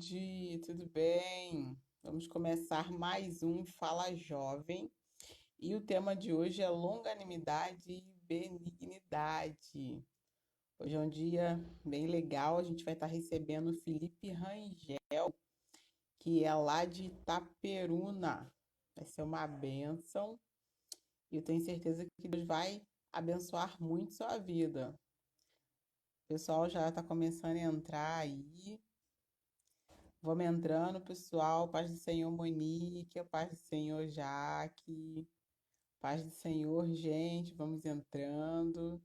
tarde, tudo bem? Vamos começar mais um Fala Jovem e o tema de hoje é longanimidade e benignidade. Hoje é um dia bem legal, a gente vai estar recebendo o Felipe Rangel, que é lá de Itaperuna. Vai ser uma bênção e eu tenho certeza que Deus vai abençoar muito sua vida. O pessoal já está começando a entrar aí. Vamos entrando, pessoal. Paz do Senhor, Monique. Paz do Senhor, Jaque. Paz do Senhor, gente. Vamos entrando.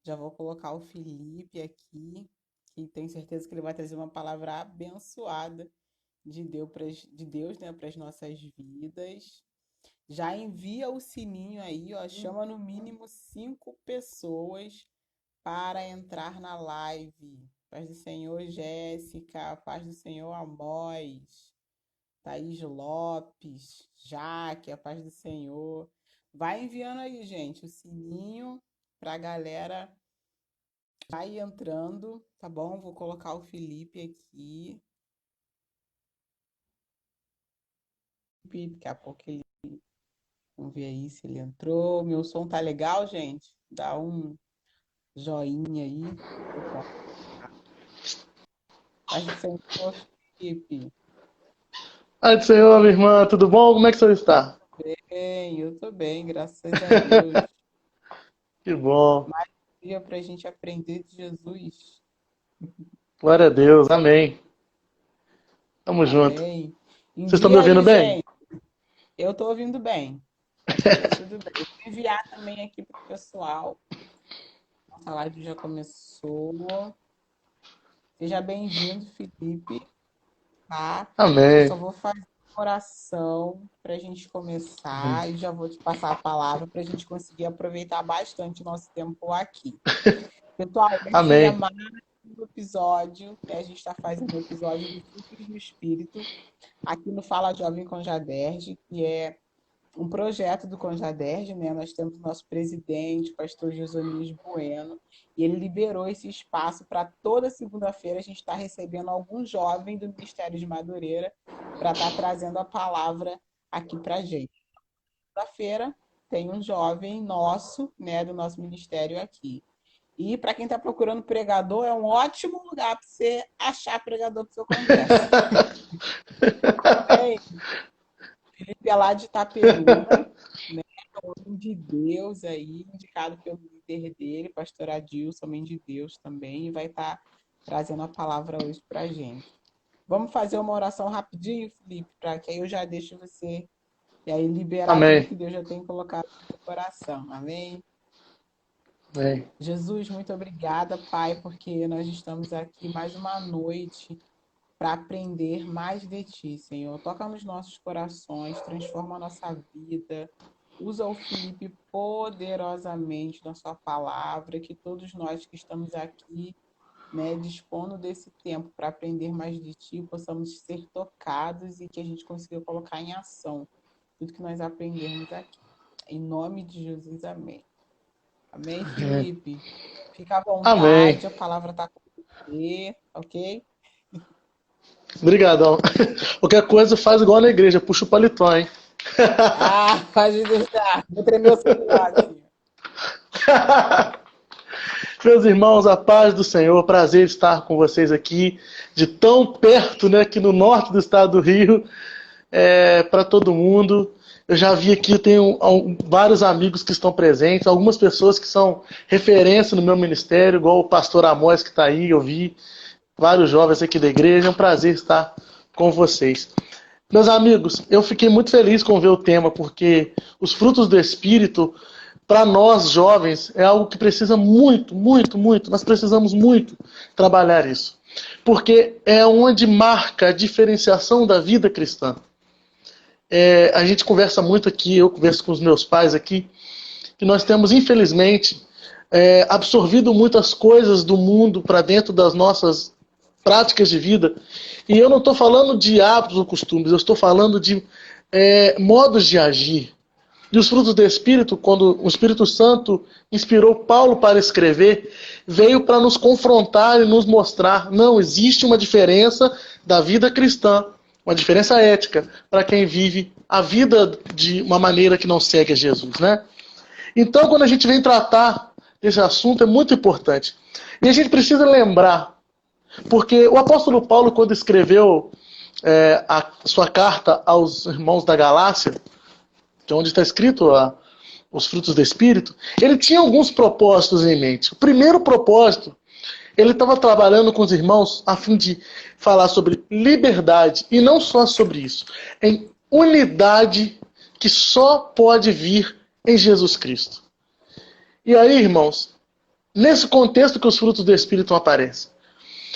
Já vou colocar o Felipe aqui, que tenho certeza que ele vai trazer uma palavra abençoada de Deus, né, para as nossas vidas. Já envia o sininho aí, ó. Chama no mínimo 5 pessoas para entrar na live. Paz do Senhor, Jéssica. Paz do Senhor, Amós. Thaís Lopes. Jaque, a paz do Senhor. Vai enviando aí, gente, o sininho para a galera vai entrando, tá bom? Vou colocar o Felipe aqui. Daqui a pouco ele... Vamos ver aí se ele entrou. Meu som tá legal, gente? Dá um joinha aí. Paz do Senhor, Felipe. Pai do Senhor, minha irmã, tudo bom? Como é que o senhor está? Bem, eu tô bem, graças a Deus. Que bom. Mais um dia para a gente aprender de Jesus. Glória a Deus. Amém. Tamo junto. Amém. Vocês estão me Envia ouvindo aí, bem? gente. Eu tô ouvindo bem. Tá tudo bem. Eu vou enviar também aqui pro pessoal. Nossa live já começou. Seja bem-vindo, Felipe. Tá? Eu só Amém. vou fazer uma oração para a gente começar e já vou te passar a palavra para a gente conseguir aproveitar bastante o nosso tempo aqui. Pessoal, esse é Amém. mais um episódio, né? A gente está fazendo o episódio dos frutos do Espírito aqui no Fala Jovem Conjaderge, que é um projeto do Conjaderge, né? Nós temos o nosso presidente, pastor Josonias Bueno, e ele liberou esse espaço para toda segunda-feira a gente estar recebendo algum jovem do Ministério de Madureira para estar trazendo a palavra aqui para a gente. Segunda-feira tem um jovem nosso, né, do nosso ministério aqui. E para quem está procurando pregador, é um ótimo lugar para você achar pregador para o seu congresso. Bem, Felipe é lá de Itaperuna, né? É um homem de Deus aí, indicado pelo líder dele, pastor Adilson, homem de Deus também, e vai estar trazendo a palavra hoje para a gente. Vamos fazer uma oração rapidinho, Felipe, para que aí eu já deixo você e aí liberar tudo Amém. que Deus já tem colocado no seu coração. Amém? Amém. Jesus, muito obrigada, Pai, porque nós estamos aqui mais uma noite para aprender mais de Ti, Senhor. Toca nos nossos corações, transforma a nossa vida. Usa o Felipe poderosamente na sua palavra, que todos nós que estamos aqui, né, dispondo desse tempo para aprender mais de Ti, possamos ser tocados e que a gente consiga colocar em ação tudo que nós aprendermos aqui. Em nome de Jesus, amém. Amém, Felipe? Fica à Amém. vontade, a palavra está com você, ok? Obrigadão. Qualquer coisa faz igual na igreja, puxa o paletó, hein? Ah, pode deixar. Vou tremer o celular aqui. Meus irmãos, a paz do Senhor, prazer estar com vocês aqui, de tão perto, né, aqui no norte do estado do Rio, para todo mundo. Eu já vi aqui, eu tenho vários amigos que estão presentes, algumas pessoas que são referência no meu ministério, igual o pastor Amós que está aí, eu vi vários jovens aqui da igreja, é um prazer estar com vocês. Meus amigos, eu fiquei muito feliz com ver o tema, porque os frutos do Espírito, para nós jovens, é algo que precisa muito, muito, muito, nós precisamos muito trabalhar isso. Porque é onde marca a diferenciação da vida cristã. A gente conversa muito aqui, eu converso com os meus pais aqui, que nós temos, infelizmente, absorvido muitas coisas do mundo para dentro das nossas práticas de vida. E eu não estou falando de hábitos ou costumes, eu estou falando de modos de agir. E os frutos do Espírito, quando o Espírito Santo inspirou Paulo para escrever, veio para nos confrontar e nos mostrar, não, existe uma diferença da vida cristã, uma diferença ética, para quem vive a vida de uma maneira que não segue a Jesus, né? Então, quando a gente vem tratar desse assunto, é muito importante. E a gente precisa lembrar, porque o apóstolo Paulo, quando escreveu a sua carta aos irmãos da Galácia, que é onde está escrito os frutos do Espírito, ele tinha alguns propósitos em mente. O primeiro propósito, ele estava trabalhando com os irmãos a fim de falar sobre liberdade, e não só sobre isso, em unidade que só pode vir em Jesus Cristo. E aí, irmãos, nesse contexto que os frutos do Espírito aparecem.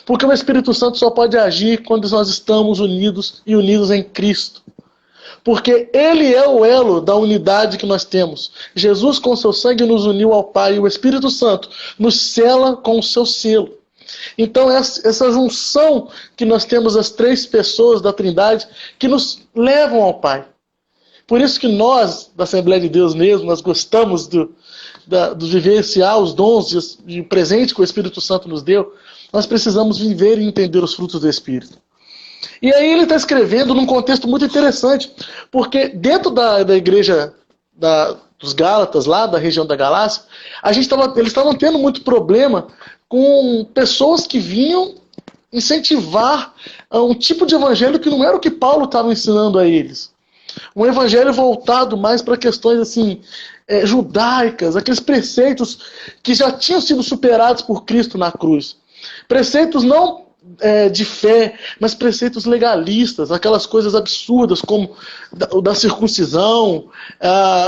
Porque o Espírito Santo só pode agir quando nós estamos unidos e unidos em Cristo. Porque Ele é o elo da unidade que nós temos. Jesus, com seu sangue, nos uniu ao Pai, e o Espírito Santo nos sela com o seu selo. Então, essa junção que nós temos, as três pessoas da Trindade, que nos levam ao Pai. Por isso que nós, da Assembleia de Deus mesmo, nós gostamos de vivenciar os dons e o presente que o Espírito Santo nos deu. Nós precisamos viver e entender os frutos do Espírito. E aí ele está escrevendo num contexto muito interessante, porque dentro da igreja dos Gálatas, lá da região da Galácia, eles estavam tendo muito problema com pessoas que vinham incentivar um tipo de evangelho que não era o que Paulo estava ensinando a eles. Um evangelho voltado mais para questões assim, judaicas, aqueles preceitos que já tinham sido superados por Cristo na cruz. Preceitos não de fé, mas preceitos legalistas, aquelas coisas absurdas como o da circuncisão,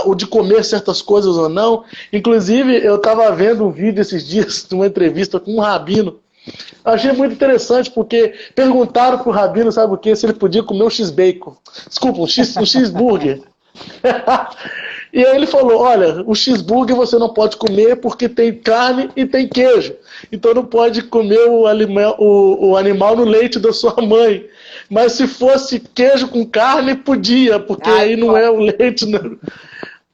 o de comer certas coisas ou não. Inclusive, eu estava vendo um vídeo esses dias de uma entrevista com um rabino. Eu achei muito interessante porque perguntaram para o rabino, sabe o quê? Se ele podia comer um X-bacon. Desculpa, um X-burger. E aí ele falou, olha, o cheeseburger você não pode comer porque tem carne e tem queijo. Então não pode comer o animal no leite da sua mãe. Mas se fosse queijo com carne, podia, porque aí não é o leite. Não.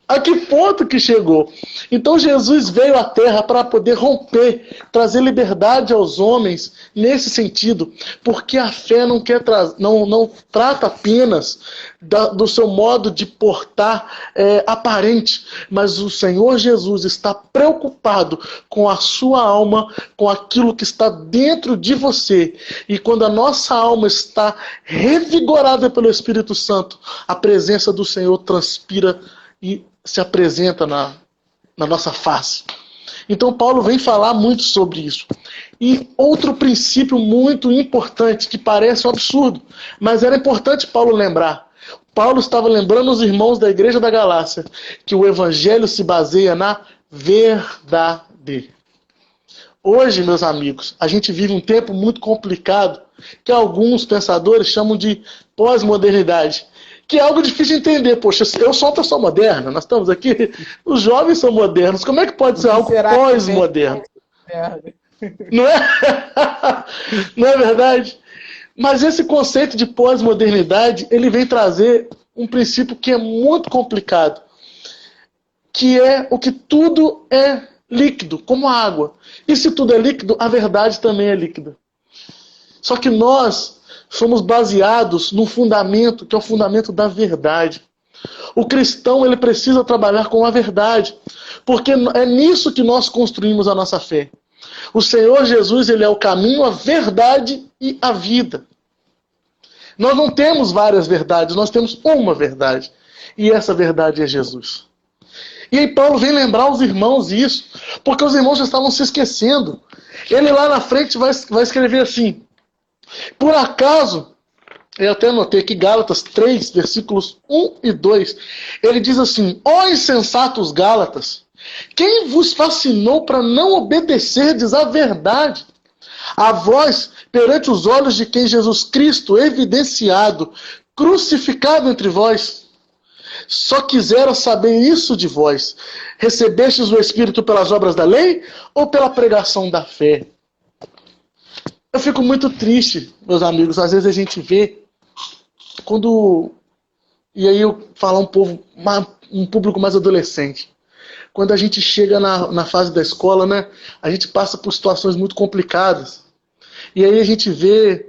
A que ponto que chegou? Então Jesus veio à Terra para poder romper, trazer liberdade aos homens nesse sentido, porque a fé não trata apenas do seu modo de portar aparente, mas o Senhor Jesus está preocupado com a sua alma, com aquilo que está dentro de você. E quando a nossa alma está revigorada pelo Espírito Santo, a presença do Senhor transpira e se apresenta na nossa face. Então Paulo vem falar muito sobre isso. E outro princípio muito importante, que parece um absurdo, mas era importante Paulo lembrar. Paulo estava lembrando os irmãos da igreja da Galácia que o evangelho se baseia na verdade. Hoje, meus amigos, a gente vive um tempo muito complicado que alguns pensadores chamam de pós-modernidade. Que é algo difícil de entender. Poxa, eu sou uma pessoa moderna, nós estamos aqui, os jovens são modernos, como é que pode ser algo pós-moderno? Não é? Não é verdade? Mas esse conceito de pós-modernidade, ele vem trazer um princípio que é muito complicado, que é o que tudo é líquido, como a água. E se tudo é líquido, a verdade também é líquida. Só que nós somos baseados no fundamento, que é o fundamento da verdade. O cristão, ele precisa trabalhar com a verdade, porque é nisso que nós construímos a nossa fé. O Senhor Jesus, ele é o caminho, a verdade e a vida. Nós não temos várias verdades, nós temos uma verdade. E essa verdade é Jesus. E aí Paulo vem lembrar os irmãos isso, porque os irmãos já estavam se esquecendo. Ele lá na frente vai escrever assim: por acaso, eu até anotei aqui Gálatas 3, versículos 1 e 2, ele diz assim: ó insensatos Gálatas, quem vos fascinou para não obedecerdes à verdade? A vós, perante os olhos de quem Jesus Cristo, evidenciado, crucificado entre vós, só quiseram saber isso de vós: recebestes o Espírito pelas obras da lei ou pela pregação da fé? Eu fico muito triste, meus amigos, às vezes a gente vê quando E aí eu falar um público mais adolescente. Quando a gente chega na fase da escola, né, a gente passa por situações muito complicadas. E aí a gente vê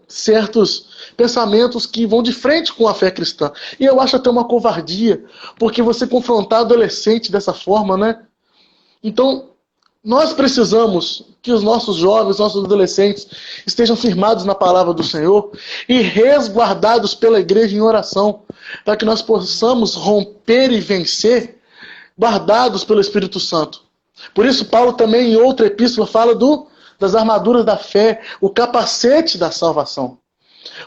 certos pensamentos que vão de frente com a fé cristã. E eu acho até uma covardia, porque você confrontar adolescente dessa forma, né? Então, nós precisamos que os nossos jovens, nossos adolescentes estejam firmados na palavra do Senhor e resguardados pela igreja em oração, para que nós possamos romper e vencer, guardados pelo Espírito Santo. Por isso, Paulo também, em outra epístola, fala das armaduras da fé, o capacete da salvação.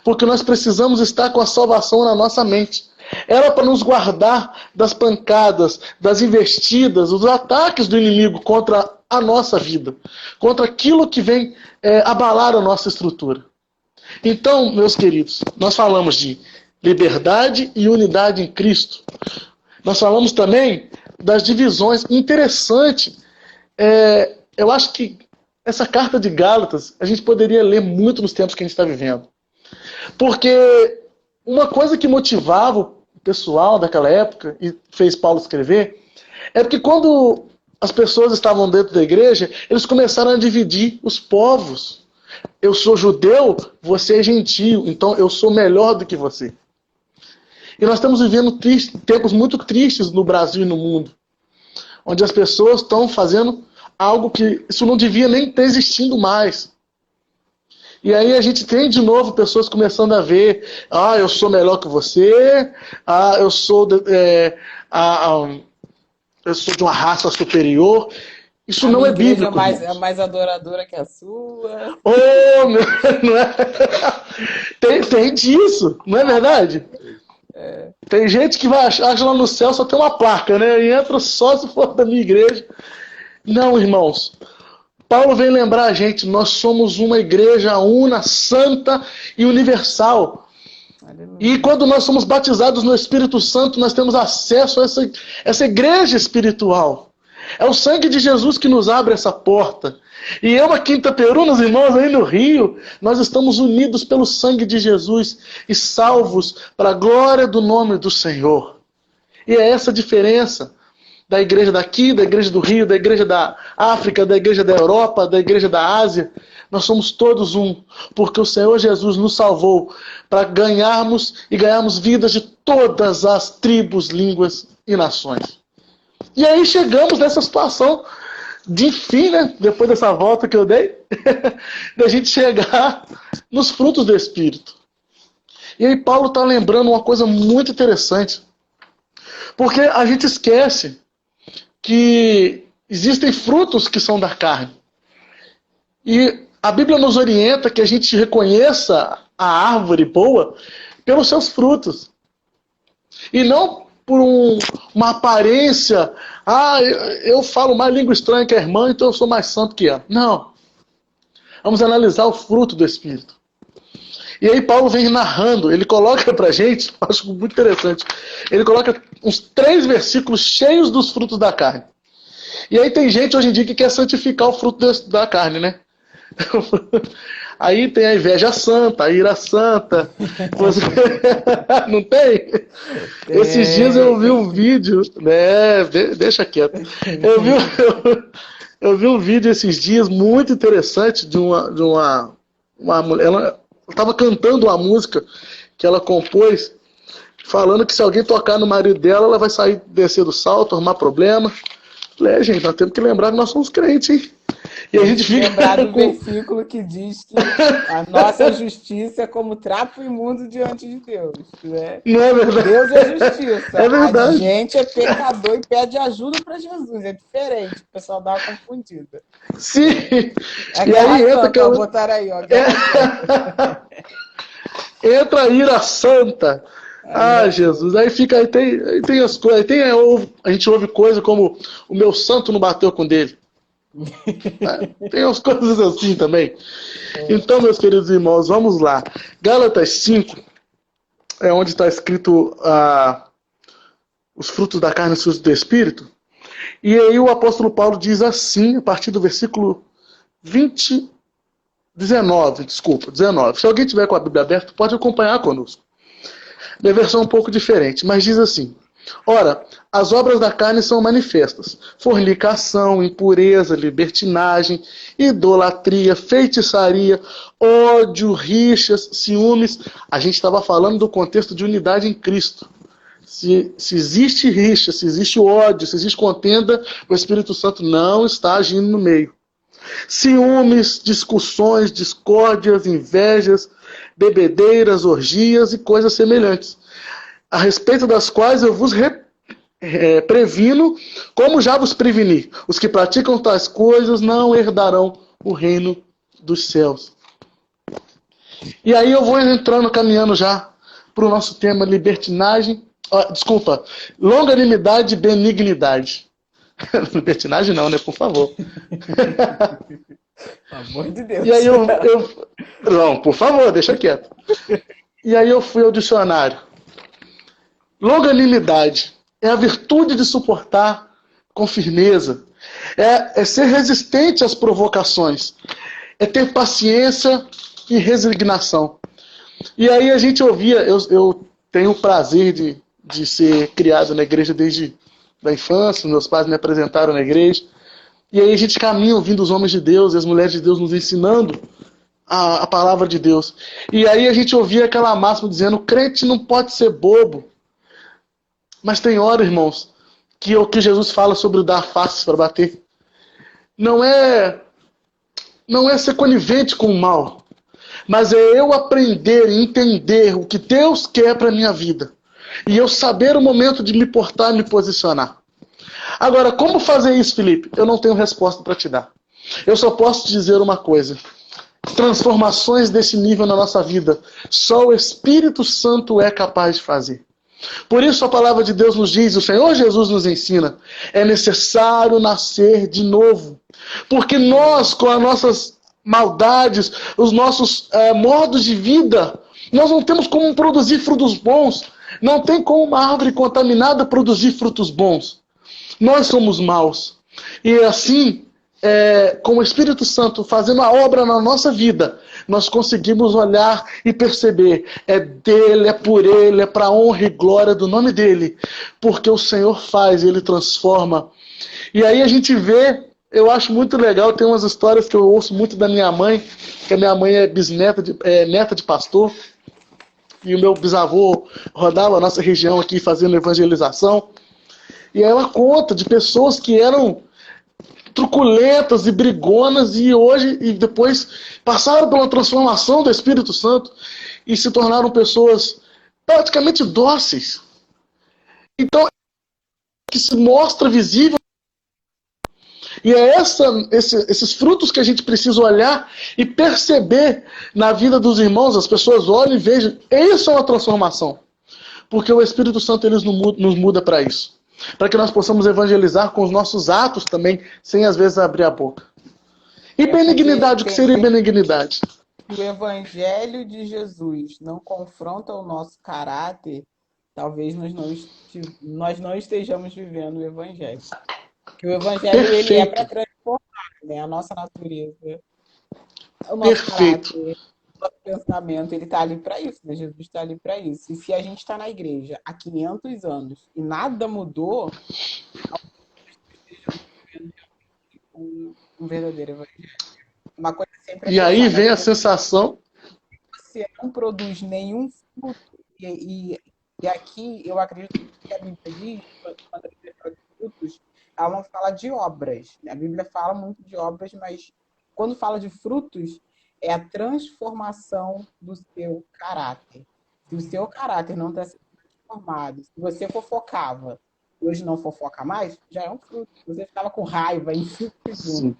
Porque nós precisamos estar com a salvação na nossa mente. Ela para nos guardar das pancadas, das investidas, dos ataques do inimigo contra a nossa vida, contra aquilo que vem abalar a nossa estrutura. Então, meus queridos, nós falamos de liberdade e unidade em Cristo. Nós falamos também das divisões. Interessante, eu acho que essa carta de Gálatas a gente poderia ler muito nos tempos que a gente está vivendo. Porque uma coisa que motivava o pessoal daquela época e fez Paulo escrever é porque quando as pessoas estavam dentro da igreja, eles começaram a dividir os povos. Eu sou judeu, você é gentio, então eu sou melhor do que você. E nós estamos vivendo tempos muito tristes no Brasil e no mundo, onde as pessoas estão fazendo algo que isso não devia nem ter existindo mais. E aí a gente tem de novo pessoas começando a ver, eu sou melhor que você, eu sou de uma raça superior. Isso não é bíblico. É mais adoradora que a sua. Oh, não é? Tem disso, não é verdade? Tem gente que vai achar que lá no céu só tem uma placa, né? E entra só se for da minha igreja. Não, irmãos. Paulo vem lembrar a gente, nós somos uma igreja una, santa e universal. Aleluia. E quando nós somos batizados no Espírito Santo, nós temos acesso a essa igreja espiritual. É o sangue de Jesus que nos abre essa porta. E eu aqui em Itaperunas, irmãos, aí no Rio, nós estamos unidos pelo sangue de Jesus e salvos para a glória do nome do Senhor. E é essa a diferença da igreja daqui, da igreja do Rio, da igreja da África, da igreja da Europa, da igreja da Ásia. Nós somos todos um, porque o Senhor Jesus nos salvou para ganharmos vidas de todas as tribos, línguas e nações. E aí chegamos nessa situação de fim, né, depois dessa volta que eu dei, da gente chegar nos frutos do Espírito. E aí Paulo está lembrando uma coisa muito interessante, porque a gente esquece que existem frutos que são da carne. E a Bíblia nos orienta que a gente reconheça a árvore boa pelos seus frutos. E não por uma aparência, eu falo mais língua estranha que a irmã, então eu sou mais santo que ela. Não. Vamos analisar o fruto do Espírito. E aí Paulo vem narrando, ele coloca pra gente, acho muito interessante, ele coloca uns 3 versículos cheios dos frutos da carne. E aí tem gente hoje em dia que quer santificar o fruto da carne, né? Aí tem a inveja santa, a ira santa. Você... Não tem? Esses dias eu vi um vídeo, né? Deixa quieto. Eu vi um vídeo esses dias muito interessante de uma mulher. Ela estava cantando uma música que ela compôs, falando que se alguém tocar no marido dela, ela vai sair, descer do salto, arrumar problema. Falei, gente, nós temos que lembrar que nós somos crentes, hein? E a gente fica lembrar do versículo que diz que a nossa justiça é como trapo imundo diante de Deus, né? Não é verdade? Deus é justiça. É verdade. A gente é pecador e pede ajuda para Jesus. É diferente. O pessoal dá uma confundida. Sim. E aí entra botar aí, ó. Entra a ira santa. Jesus. Aí fica, aí tem as coisas, a gente ouve coisa como o meu santo não bateu com dele. Tem umas coisas assim também. Então, meus queridos irmãos, vamos lá. Gálatas 5 é onde está escrito os frutos da carne e os frutos do Espírito. E aí o apóstolo Paulo diz assim, a partir do versículo 19. Se alguém tiver com a Bíblia aberta, pode acompanhar conosco. Minha versão é um pouco diferente, mas diz assim: ora, as obras da carne são manifestas: fornicação, impureza, libertinagem, idolatria, feitiçaria, ódio, rixas, ciúmes. A gente estava falando do contexto de unidade em Cristo. Se existe rixa, se existe ódio, se existe contenda, o Espírito Santo não está agindo no meio. Ciúmes, discussões, discórdias, invejas, bebedeiras, orgias e coisas semelhantes, a respeito das quais eu vos previno, como já vos preveni. Os que praticam tais coisas não herdarão o reino dos céus. E aí eu vou entrando, caminhando já para o nosso tema libertinagem. Longanimidade e benignidade. Libertinagem não, né? Por favor. Pelo amor de Deus. E aí não, por favor, deixa quieto. E aí eu fui ao dicionário. Longanimidade é a virtude de suportar com firmeza. É ser resistente às provocações. É ter paciência e resignação. E aí a gente ouvia, eu tenho o prazer de ser criado na igreja desde a infância, meus pais me apresentaram na igreja. E aí a gente caminha ouvindo os homens de Deus e as mulheres de Deus nos ensinando a palavra de Deus. E aí a gente ouvia aquela máxima dizendo: o crente não pode ser bobo. Mas tem hora, irmãos, que o que Jesus fala sobre o dar faces para bater não é ser conivente com o mal, mas é eu aprender e entender o que Deus quer para a minha vida. E eu saber o momento de me portar e me posicionar. Agora, como fazer isso, Felipe? Eu não tenho resposta para te dar. Eu só posso te dizer uma coisa: transformações desse nível na nossa vida, só o Espírito Santo é capaz de fazer. Por isso a palavra de Deus nos diz, o Senhor Jesus nos ensina, é necessário nascer de novo. Porque nós, com as nossas maldades, os nossos modos de vida, nós não temos como produzir frutos bons. Não tem como uma árvore contaminada produzir frutos bons. Nós somos maus. E assim, com o Espírito Santo fazendo a obra na nossa vida, nós conseguimos olhar e perceber: é dele, é por ele, é para a honra e glória do nome dele. Porque o Senhor faz, ele transforma. E aí a gente vê, eu acho muito legal, tem umas histórias que eu ouço muito da minha mãe, que a minha mãe é neta de pastor. E o meu bisavô rodava a nossa região aqui fazendo evangelização. E ela conta de pessoas que eram truculentas e brigonas e depois passaram pela transformação do Espírito Santo e se tornaram pessoas praticamente dóceis. Então, que se mostra visível. E é esses frutos que a gente precisa olhar e perceber na vida dos irmãos. As pessoas olham e vejam, isso é uma transformação. Porque o Espírito Santo ele nos muda para isso. Para que nós possamos evangelizar com os nossos atos também, sem às vezes abrir a boca. E benignidade, o que seria benignidade? O Evangelho de Jesus não confronta o nosso caráter, talvez nós não estejamos vivendo o Evangelho. Porque o Evangelho ele é para transformar, né, a nossa natureza, o nosso caráter, o nosso pensamento, ele está ali para isso, né? Jesus está ali para isso. E se a gente está na igreja há 500 anos e nada mudou, um verdadeiro Evangelho. Uma coisa sempre e aí vem a sensação... Você não produz nenhum fruto, e aqui eu acredito que a Bíblia diz, quando a Bíblia fala de frutos, ela não fala de obras. A Bíblia fala muito de obras, mas quando fala de frutos, é a transformação do seu caráter. Se o seu caráter não está sendo transformado, se você fofocava, hoje não fofoca mais, já é um fruto. Se você ficava com raiva em 5 segundos,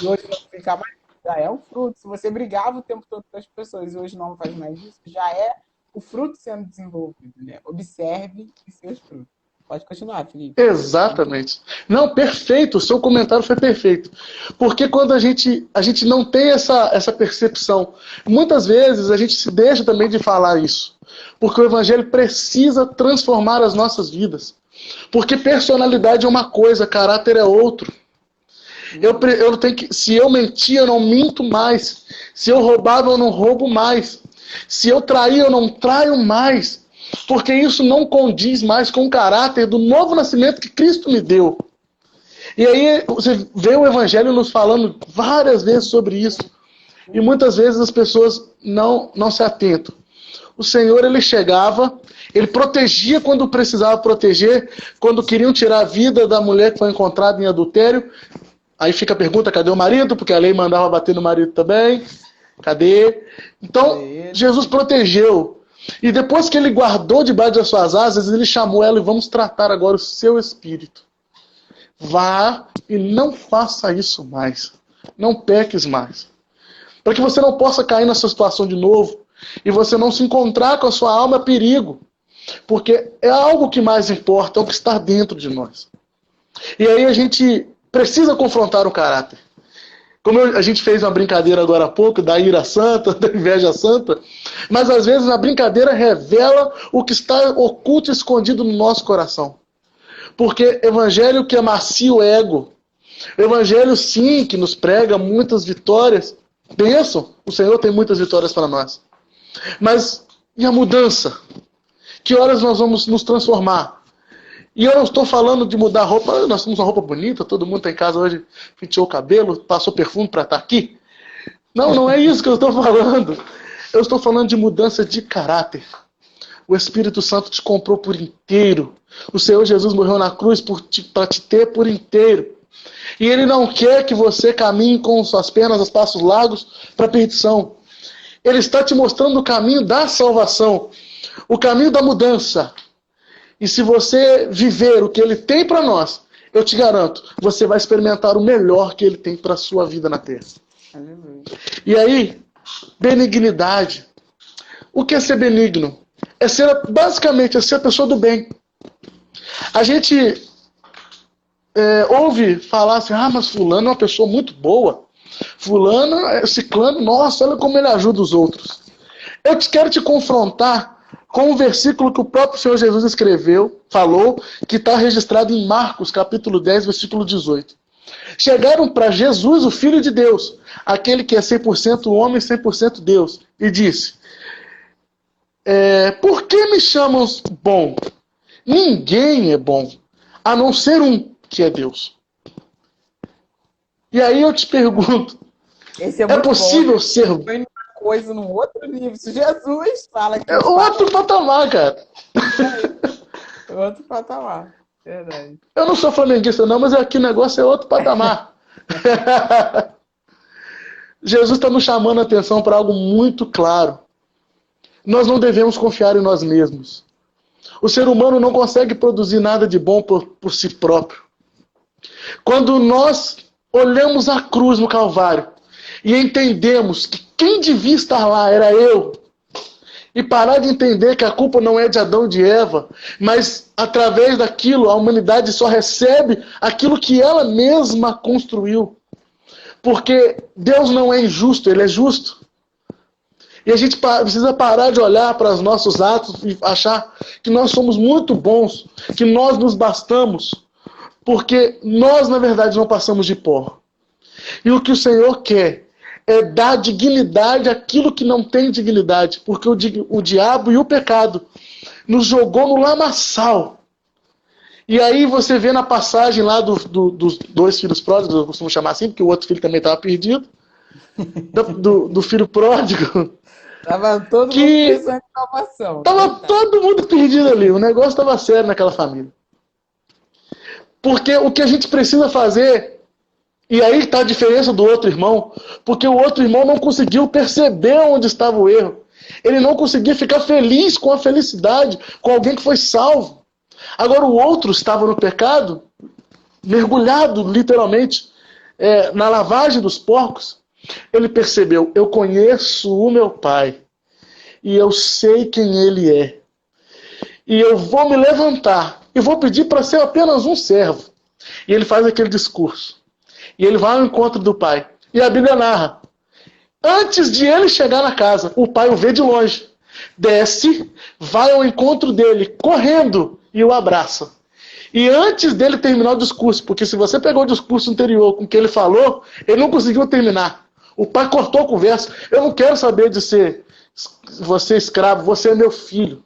e hoje não fica mais, já é um fruto. Se você brigava o tempo todo com as pessoas e hoje não faz mais isso, já é o fruto sendo desenvolvido, né? Observe os seus frutos. Pode continuar, Felipe. Exatamente. Não, perfeito. O seu comentário foi perfeito. Porque quando a gente não tem essa percepção, muitas vezes a gente se deixa também de falar isso. Porque o Evangelho precisa transformar as nossas vidas. Porque personalidade é uma coisa, caráter é outro. Eu tenho que, se eu mentia, eu não minto mais. Se eu roubava, eu não roubo mais. Se eu traía, eu não traio mais. porque isso não condiz mais com o caráter do novo nascimento que Cristo me deu. E aí você vê o Evangelho nos falando várias vezes sobre isso, e muitas vezes as pessoas não se atentam. O Senhor, ele chegava, ele protegia quando precisava proteger, quando queriam tirar a vida da mulher que foi encontrada em adultério. Aí fica a pergunta, cadê o marido? Porque a lei mandava bater no marido também. Cadê? Então, Jesus protegeu. E depois que ele guardou debaixo das suas asas, ele chamou ela e vamos tratar agora o seu espírito. Vá e não faça isso mais. Não peques mais. Para que você não possa cair nessa situação de novo e você não se encontrar com a sua alma é perigo. Porque é algo que mais importa, é o que está dentro de nós. E aí a gente precisa confrontar o caráter. Como a gente fez uma brincadeira agora há pouco, da ira santa, da inveja santa, mas às vezes a brincadeira revela o que está oculto e escondido no nosso coração. Porque evangelho que amacia o ego, evangelho sim, que nos prega muitas vitórias, pensam, o Senhor tem muitas vitórias para nós. Mas e a mudança? Que horas nós vamos nos transformar? E eu não estou falando de mudar a roupa, nós temos uma roupa bonita, todo mundo está em casa hoje, penteou o cabelo, passou perfume para estar aqui. Não é isso que eu estou falando. Eu estou falando de mudança de caráter. O Espírito Santo te comprou por inteiro. O Senhor Jesus morreu na cruz para te ter por inteiro. E Ele não quer que você caminhe com suas pernas aos passos largos para a perdição. Ele está te mostrando o caminho da salvação, o caminho da mudança. E se você viver o que Ele tem para nós, eu te garanto, você vai experimentar o melhor que Ele tem para a sua vida na terra. Aleluia. E aí, benignidade. O que é ser benigno? Basicamente, ser a pessoa do bem. A gente ouve falar assim, mas fulano é uma pessoa muito boa. Fulano, ciclano, nossa, olha como ele ajuda os outros. Eu quero te confrontar com um versículo que o próprio Senhor Jesus falou, que está registrado em Marcos, capítulo 10, versículo 18. Chegaram para Jesus, o Filho de Deus, aquele que é 100% homem e 100% Deus, e disse, por que me chamam bom? Ninguém é bom, a não ser um, que é Deus. E aí eu te pergunto, Esse é possível bom. ser... Foi uma coisa num outro nível. Se Jesus fala que... É outro patamar, cara. Outro patamar. Verdade. Eu não sou flamenguista não, mas aqui o negócio é outro patamar. Jesus está nos chamando a atenção para algo muito claro. Nós não devemos confiar em nós mesmos. O ser humano não consegue produzir nada de bom por si próprio. Quando nós olhamos a cruz no Calvário e entendemos que quem devia estar lá era eu, e parar de entender que a culpa não é de Adão e de Eva, mas através daquilo a humanidade só recebe aquilo que ela mesma construiu. Porque Deus não é injusto, Ele é justo. E a gente precisa parar de olhar para os nossos atos e achar que nós somos muito bons, que nós nos bastamos, porque nós, na verdade, não passamos de pó. E o que o Senhor quer é dar dignidade àquilo que não tem dignidade, porque o diabo e o pecado nos jogou no lamaçal. E aí você vê na passagem lá dos dois filhos pródigos, eu costumo chamar assim, porque o outro filho também estava perdido, do filho pródigo. Tava todo mundo pensando em salvação. Tava todo mundo perdido ali, o negócio estava sério naquela família. Porque o que a gente precisa fazer, e aí está a diferença do outro irmão, porque o outro irmão não conseguiu perceber onde estava o erro. Ele não conseguia ficar feliz com a felicidade, com alguém que foi salvo. Agora o outro estava no pecado, mergulhado literalmente na lavagem dos porcos. Ele percebeu, eu conheço o meu pai, e eu sei quem ele é. E eu vou me levantar, e vou pedir para ser apenas um servo. E ele faz aquele discurso. E ele vai ao encontro do pai. E a Bíblia narra. Antes de ele chegar na casa, o pai o vê de longe. Desce, vai ao encontro dele, correndo, e o abraça. E antes dele terminar o discurso, porque se você pegou o discurso anterior com o que ele falou, ele não conseguiu terminar. O pai cortou a conversa. Eu não quero saber de ser você escravo, você é meu filho.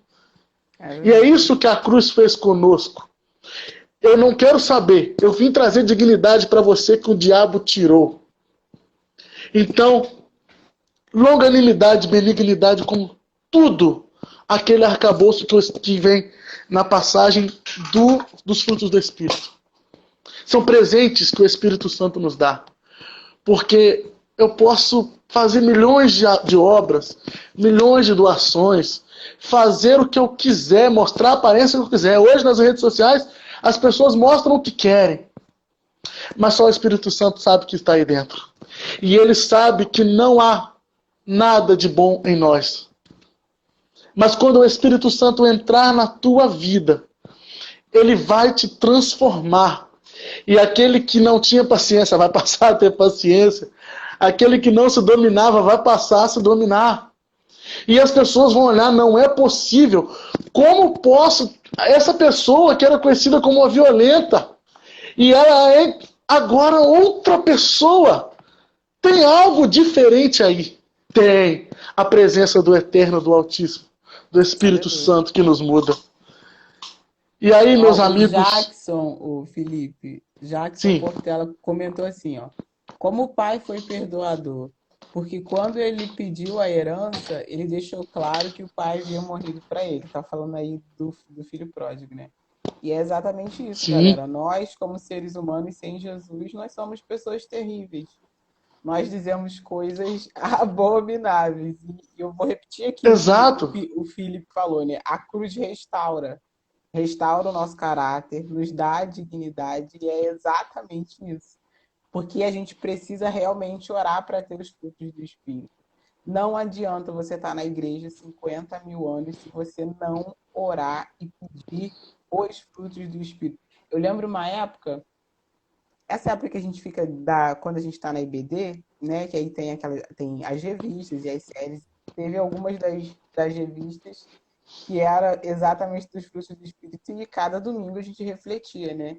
É E é verdade. isso que a cruz fez conosco. Eu não quero saber. Eu vim trazer dignidade para você que o diabo tirou. Então, longanimidade, benignidade, como tudo aquele arcabouço que vem na passagem dos frutos do Espírito. São presentes que o Espírito Santo nos dá. Porque eu posso fazer milhões de obras, milhões de doações, fazer o que eu quiser, mostrar a aparência que eu quiser. Hoje, nas redes sociais, as pessoas mostram o que querem. Mas só o Espírito Santo sabe o que está aí dentro. E ele sabe que não há nada de bom em nós. Mas quando o Espírito Santo entrar na tua vida, ele vai te transformar. E aquele que não tinha paciência vai passar a ter paciência. Aquele que não se dominava vai passar a se dominar. E as pessoas vão olhar, não é possível. Como posso... Essa pessoa que era conhecida como uma violenta, e ela é agora outra pessoa. Tem algo diferente aí. Tem a presença do Eterno, do Altíssimo, do Espírito Aleluia. Santo que nos muda. E aí, Ó, meus o amigos, Jackson, o Felipe, Jackson sim, Portela comentou assim, ó. Como o pai foi perdoador, porque quando ele pediu a herança, ele deixou claro que o pai havia morrido para ele. Tá falando aí do filho pródigo, né? E é exatamente isso, sim, galera. Nós, como seres humanos sem Jesus, nós somos pessoas terríveis. Nós dizemos coisas abomináveis. E eu vou repetir aqui o que exato, o Felipe falou, né? A cruz restaura o nosso caráter, nos dá dignidade, e é exatamente isso. Porque a gente precisa realmente orar para ter os frutos do Espírito. Não adianta você estar na igreja 50 mil anos se você não orar e pedir os frutos do Espírito. Eu lembro uma época, essa época que a gente fica quando a gente está na IBD, né? Que aí tem as revistas e as séries. Teve algumas das revistas que era exatamente dos frutos do Espírito, e cada domingo a gente refletia, né?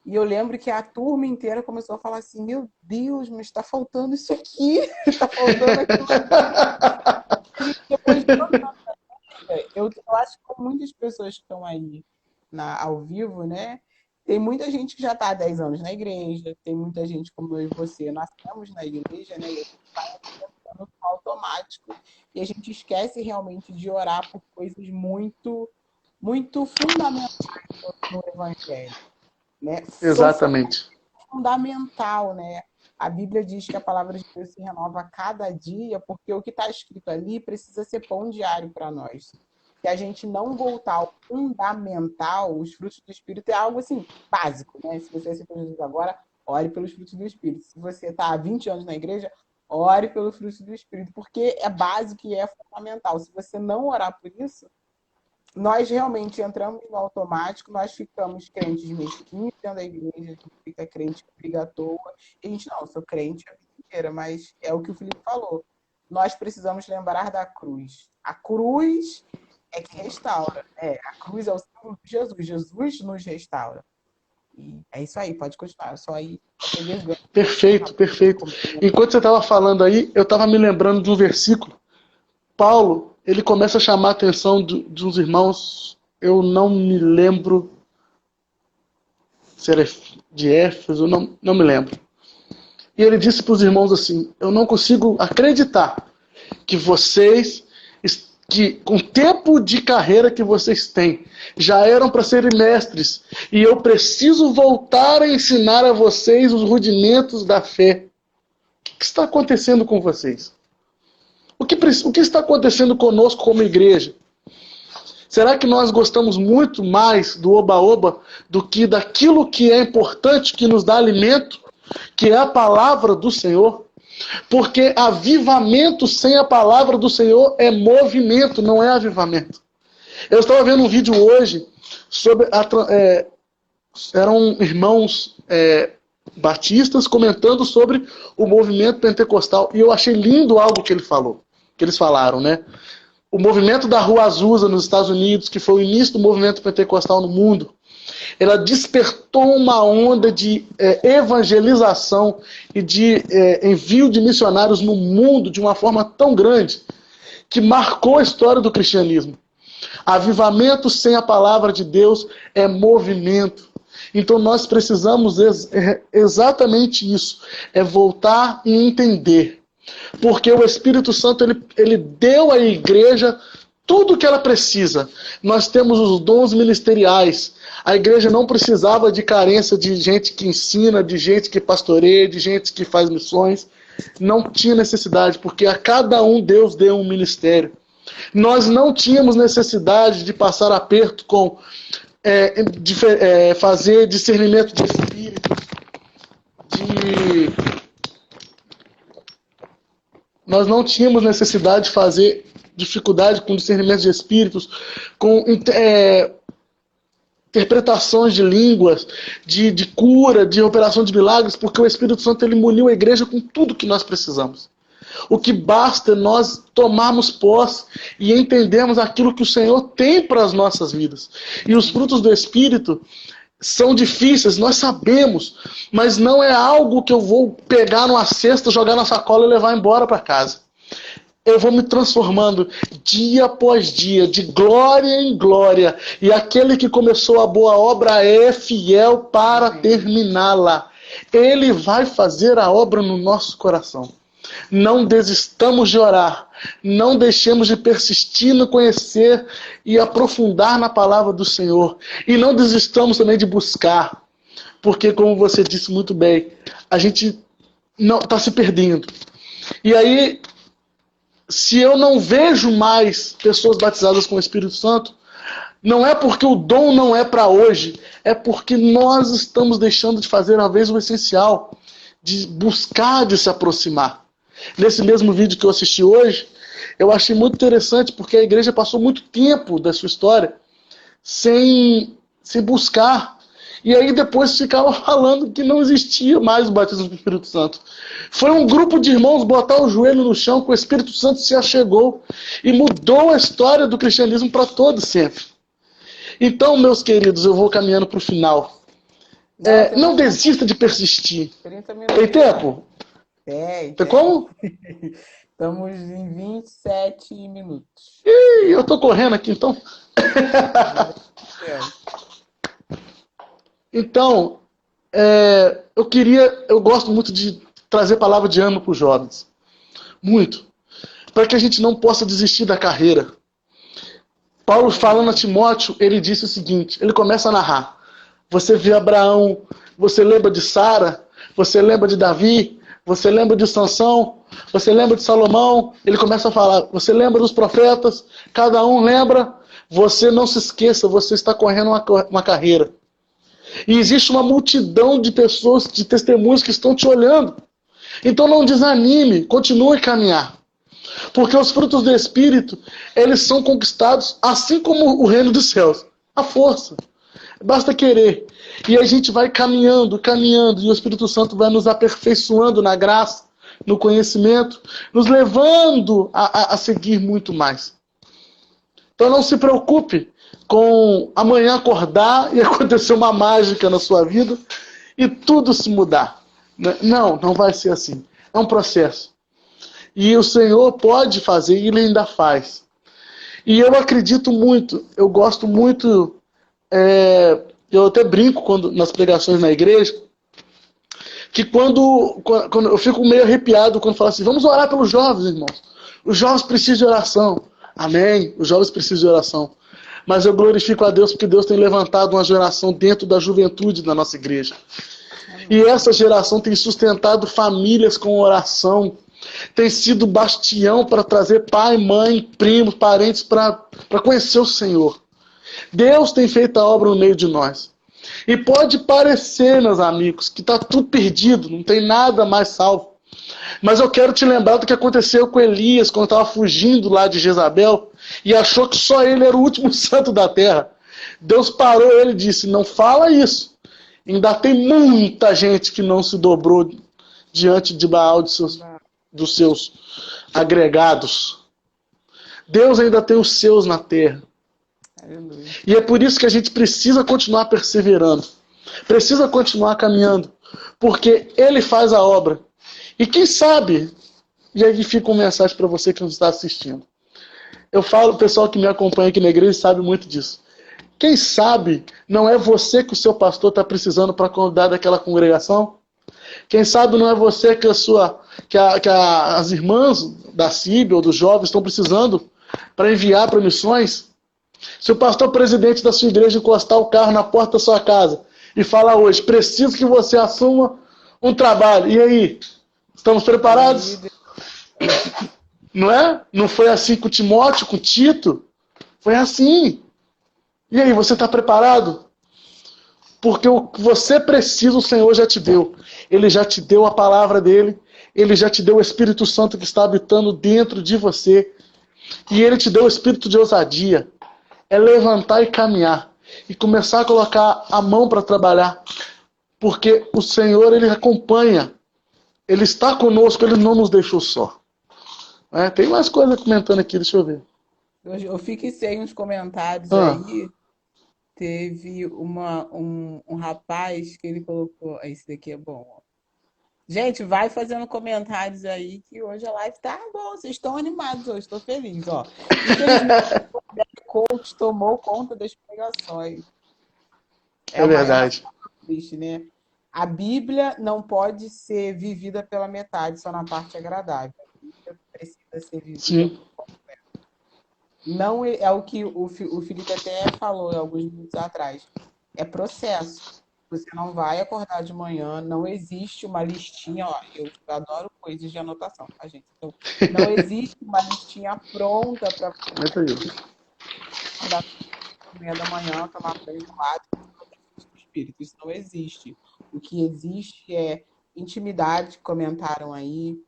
E eu lembro que a turma inteira começou a falar assim: meu Deus, mas está faltando isso aqui, está faltando aquilo ali. Depois de tanto eu acho que com muitas pessoas que estão aí ao vivo, né? Tem muita gente que já está há 10 anos na igreja, tem muita gente como eu e você, nascemos na igreja, né? E a gente vai no automático e a gente esquece realmente de orar por coisas muito, muito fundamentais no Evangelho, né? exatamente, Fundamental, né? A Bíblia diz que a palavra de Deus se renova a cada dia, porque o que está escrito ali precisa ser pão diário para nós. Se a gente não voltar ao fundamental, os frutos do Espírito é algo assim, básico, né? Se você aceitou Jesus agora, ore pelos frutos do Espírito. Se você está há 20 anos na igreja, ore pelos frutos do Espírito, porque é básico e é fundamental. Se você não orar por isso, nós realmente entramos no automático, nós ficamos crentes mesquinhos dentro da igreja, a gente fica crente que briga à toa, e a gente, não, eu sou crente a vida inteira, mas é o que o Felipe falou. Nós precisamos lembrar da cruz. A cruz é que restaura. A cruz é o símbolo de Jesus. Jesus nos restaura. E é isso aí, pode continuar. Eu só aí só peguei o gancho. perfeito, perfeito. Enquanto você estava falando aí, eu estava me lembrando de um versículo. Paulo, ele começa a chamar a atenção de uns irmãos, eu não me lembro se era de Éfeso, não me lembro. E ele disse para os irmãos assim: eu não consigo acreditar que vocês, que com o tempo de carreira que vocês têm, já eram para serem mestres, e eu preciso voltar a ensinar a vocês os rudimentos da fé. O que está acontecendo com vocês? O que está acontecendo conosco como igreja? Será que nós gostamos muito mais do oba-oba do que daquilo que é importante, que nos dá alimento, que é a palavra do Senhor? Porque avivamento sem a palavra do Senhor é movimento, não é avivamento. Eu estava vendo um vídeo hoje sobre eram irmãos batistas comentando sobre o movimento pentecostal, e eu achei lindo algo que eles falaram, né? O movimento da Rua Azusa nos Estados Unidos, que foi o início do movimento pentecostal no mundo, ela despertou uma onda de evangelização e de envio de missionários no mundo de uma forma tão grande que marcou a história do cristianismo. Avivamento sem a palavra de Deus é movimento. Então nós precisamos exatamente isso, é voltar e entender. Porque o Espírito Santo, ele deu à igreja tudo o que ela precisa. Nós temos os dons ministeriais. A igreja não precisava de carência de gente que ensina, de gente que pastoreia, de gente que faz missões. Não tinha necessidade, porque a cada um Deus deu um ministério. Nós não tínhamos necessidade de passar aperto com fazer discernimento de espíritos, nós não tínhamos necessidade de fazer dificuldade com discernimento de espíritos, com interpretações de línguas, de cura, de operação de milagres, porque o Espírito Santo ele muniu a igreja com tudo que nós precisamos. O que basta é nós tomarmos posse e entendermos aquilo que o Senhor tem para as nossas vidas. E os frutos do Espírito são difíceis, nós sabemos, mas não é algo que eu vou pegar numa cesta, jogar na sacola e levar embora para casa. Eu vou me transformando dia após dia, de glória em glória. E aquele que começou a boa obra é fiel para terminá-la. Ele vai fazer a obra no nosso coração. Não desistamos de orar. Não deixemos de persistir no conhecer e aprofundar na palavra do Senhor. E não desistamos também de buscar. Porque, como você disse muito bem, a gente não está se perdendo. E aí, se eu não vejo mais pessoas batizadas com o Espírito Santo, não é porque o dom não é para hoje, é porque nós estamos deixando de fazer, às vezes, o essencial, de buscar, de se aproximar. Nesse mesmo vídeo que eu assisti hoje, eu achei muito interessante, porque a igreja passou muito tempo da sua história sem buscar. E aí depois ficava falando que não existia mais o batismo do Espírito Santo. Foi um grupo de irmãos botar o joelho no chão que o Espírito Santo se achegou e mudou a história do cristianismo para todo sempre. Então, meus queridos, eu vou caminhando para o final. Não desista de persistir. 30 minutos. Tem tempo? Tem como? Estamos em 27 minutos. Ih, eu tô correndo aqui então. Então, eu gosto muito de trazer palavra de ânimo para os jovens. Muito. Para que a gente não possa desistir da carreira. Paulo falando a Timóteo, ele disse o seguinte, ele começa a narrar. Você vê Abraão, você lembra de Sara, você lembra de Davi, você lembra de Sansão, você lembra de Salomão. Ele começa a falar, você lembra dos profetas, cada um lembra. Você não se esqueça, você está correndo uma carreira. E existe uma multidão de pessoas, de testemunhos que estão te olhando. Então não desanime, continue a caminhar. Porque os frutos do Espírito, eles são conquistados assim como o reino dos céus. A força. Basta querer. E a gente vai caminhando, e o Espírito Santo vai nos aperfeiçoando na graça, no conhecimento, nos levando a seguir muito mais. Então não se preocupe com amanhã acordar e acontecer uma mágica na sua vida e tudo se mudar. Não vai ser assim. É um processo. E o Senhor pode fazer e Ele ainda faz. E eu acredito muito, eu gosto muito, eu até brinco nas pregações na igreja, que quando eu fico meio arrepiado quando falo assim, vamos orar pelos jovens, irmãos. Os jovens precisam de oração. Amém, os jovens precisam de oração. Mas eu glorifico a Deus porque Deus tem levantado uma geração dentro da juventude da nossa igreja. E essa geração tem sustentado famílias com oração. Tem sido bastião para trazer pai, mãe, primos, parentes para conhecer o Senhor. Deus tem feito a obra no meio de nós. E pode parecer, meus amigos, que está tudo perdido, não tem nada mais salvo. Mas eu quero te lembrar do que aconteceu com Elias quando estava fugindo lá de Jezabel e achou que só ele era o último santo da terra. Deus parou ele e disse, não fala isso. Ainda tem muita gente que não se dobrou diante de Baal, dos seus agregados. Deus ainda tem os seus na terra. Aleluia. E é por isso que a gente precisa continuar perseverando. Precisa continuar caminhando. Porque Ele faz a obra. E quem sabe, e aí fica uma mensagem para você que nos está assistindo. Eu falo, o pessoal que me acompanha aqui na igreja sabe muito disso. Quem sabe não é você que o seu pastor está precisando para cuidar daquela congregação? Quem sabe não é você que as irmãs da CIB ou dos jovens estão precisando para enviar para missões? Se o pastor presidente da sua igreja encostar o carro na porta da sua casa e falar hoje, preciso que você assuma um trabalho. E aí? Estamos preparados? Não é? Não foi assim com Timóteo, com Tito? Foi assim. E aí, você está preparado? Porque o que você precisa, o Senhor já te deu. Ele já te deu a palavra dele. Ele já te deu o Espírito Santo que está habitando dentro de você. E ele te deu o espírito de ousadia. É levantar e caminhar. E começar a colocar a mão para trabalhar. Porque o Senhor, ele acompanha. Ele está conosco, ele não nos deixou só. Tem mais coisa comentando aqui, deixa eu ver. Eu fixei uns comentários aí. Teve um rapaz que ele colocou. Esse daqui é bom. Ó. Gente, vai fazendo comentários aí que hoje a live tá boa. Vocês estão animados hoje, estou feliz. Ó. Infelizmente, o coach tomou conta das pregações. É verdade. Triste, né? A Bíblia não pode ser vivida pela metade, só na parte agradável. A Bíblia precisa ser vivida. Sim. Não é o que o Felipe até falou alguns minutos atrás. É processo. Você não vai acordar de manhã, não existe uma listinha. Ó, eu adoro coisas de anotação, tá, gente? Então, não existe uma listinha pronta para você acordar às 9h da manhã, tomar banho de lado do espírito. Isso não existe. O que existe é intimidade, que comentaram aí.